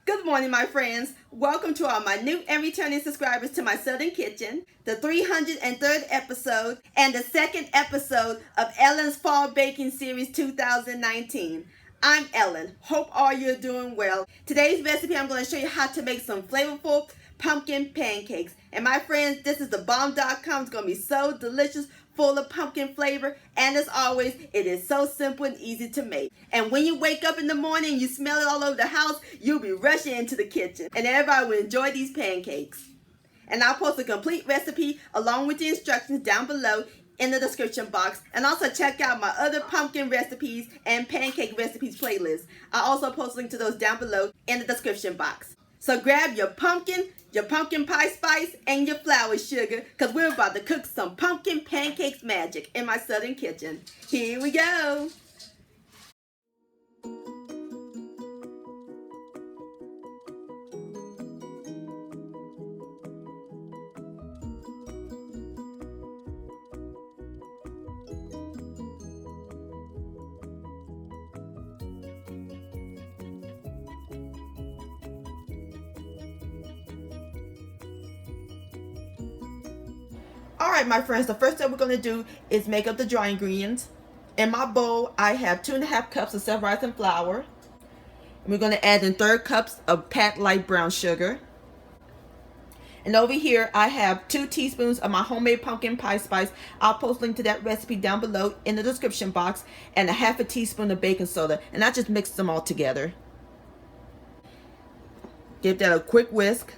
Good morning, my friends. Welcome to all my new and returning subscribers to my Southern Kitchen, the 303rd episode, and the second episode of Ellen's Fall Baking Series 2019. I'm Ellen. Hope all you're doing well. Today's recipe, I'm going to show you how to make some flavorful pumpkin pancakes. And my friends, this is the bomb.com. It's going to be so delicious, full of pumpkin flavor, and as always, it is so simple and easy to make. And when you wake up in the morning and you smell it all over the house, you'll be rushing into the kitchen, and everybody will enjoy these pancakes. And I'll post a complete recipe along with the instructions down below in the description box, and also check out my other pumpkin recipes and pancake recipes playlist. I'll also post a link to those down below in the description box. So grab your pumpkin pie spice, and your flour sugar, because we're about to cook some pumpkin pancakes magic in my Southern kitchen. Here we go. Alright, my friends, the first step we're going to do is make up the dry ingredients. In my bowl, I have 2.5 cups of self-rising flour. And we're going to add in 3 cups of pat light brown sugar. And over here, I have 2 teaspoons of my homemade pumpkin pie spice. I'll post a link to that recipe down below in the description box. And a 1/2 teaspoon of baking soda. And I just mix them all together. Give that a quick whisk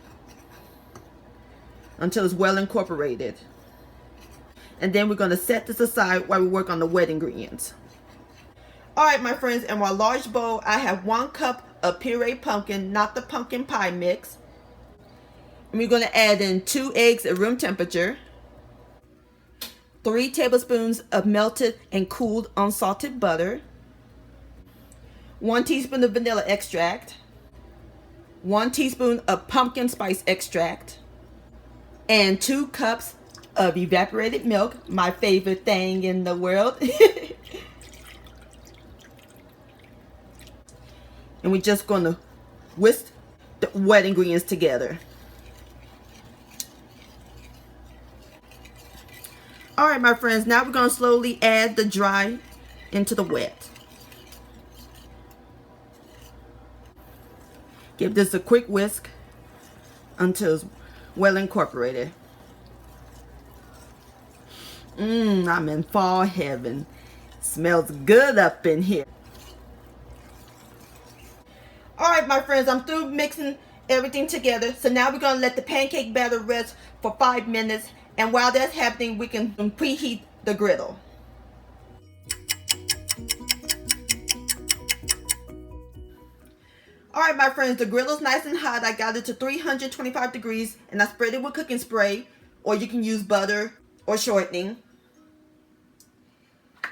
until it's well incorporated. And then we're going to set this aside while we work on the wet ingredients. Alright, my friends, in my large bowl, I have 1 cup of puree pumpkin, not the pumpkin pie mix. And we're going to add in 2 eggs at room temperature, 3 tablespoons of melted and cooled unsalted butter, 1 teaspoon of vanilla extract, 1 teaspoon of pumpkin spice extract, and 2 cups of evaporated milk, my favorite thing in the world. And we're just going to whisk the wet ingredients together. Alright, my friends, now we're going to slowly add the dry into the wet. Give this a quick whisk until it's well incorporated. I'm in fall heaven. Smells good up in here. Alright, my friends, I'm through mixing everything together. So now we're going to let the pancake batter rest for 5 minutes. And while that's happening, we can preheat the griddle. Alright, my friends, the griddle's nice and hot. I got it to 325 degrees and I spread it with cooking spray, or you can use butter or shortening.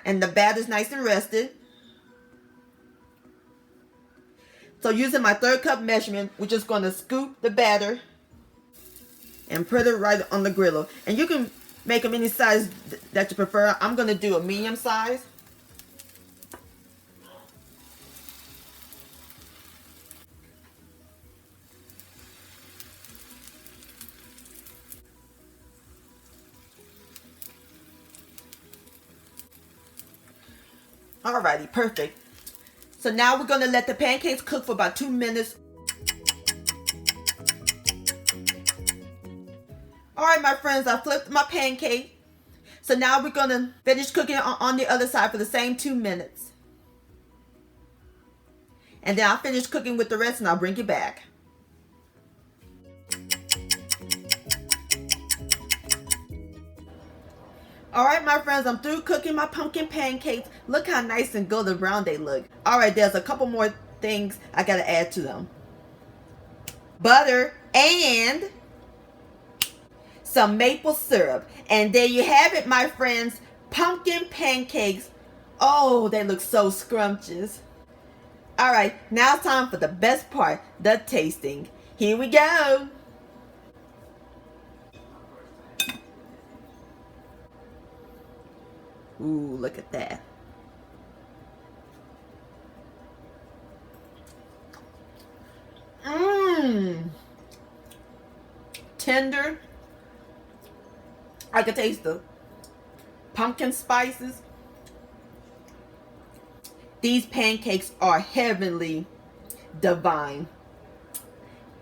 And the batter's nice and rested. So using my 3rd cup measurement, we're just going to scoop the batter and put it right on the griddle. And you can make them any size that you prefer. I'm going to do a medium size. Alrighty, perfect. So now we're going to let the pancakes cook for about 2 minutes. Alright, my friends, I flipped my pancake. So now we're going to finish cooking on the other side for the same 2 minutes. And then I'll finish cooking with the rest and I'll bring you back. Alright, my friends, I'm through cooking my pumpkin pancakes. Look how nice and golden brown they look. Alright, there's a couple more things I gotta add to them. Butter and some maple syrup. And there you have it, my friends. Pumpkin pancakes. Oh, they look so scrumptious. Alright, now it's time for the best part, the tasting. Here we go. Ooh, look at that. Mmm. tender. I can taste the pumpkin spices. These pancakes are heavenly divine.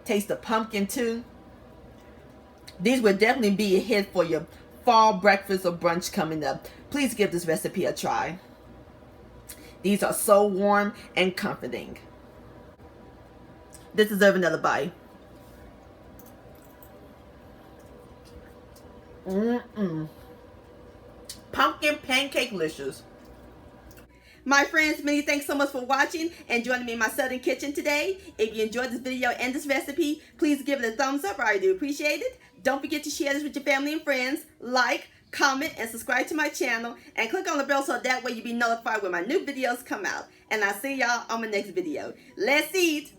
Taste the pumpkin too. These would definitely be a hit for your fall breakfast or brunch coming up. Please give this recipe a try. These are so warm and comforting. This deserves another bite. Pumpkin pancake-licious. My friends, many thanks so much for watching and joining me in my Southern kitchen today. If you enjoyed this video and this recipe, please give it a thumbs up. I do appreciate it. Don't forget to share this with your family and friends. Like, comment, and subscribe to my channel. And click on the bell so that way you'll be notified when my new videos come out. And I'll see y'all on my next video. Let's eat!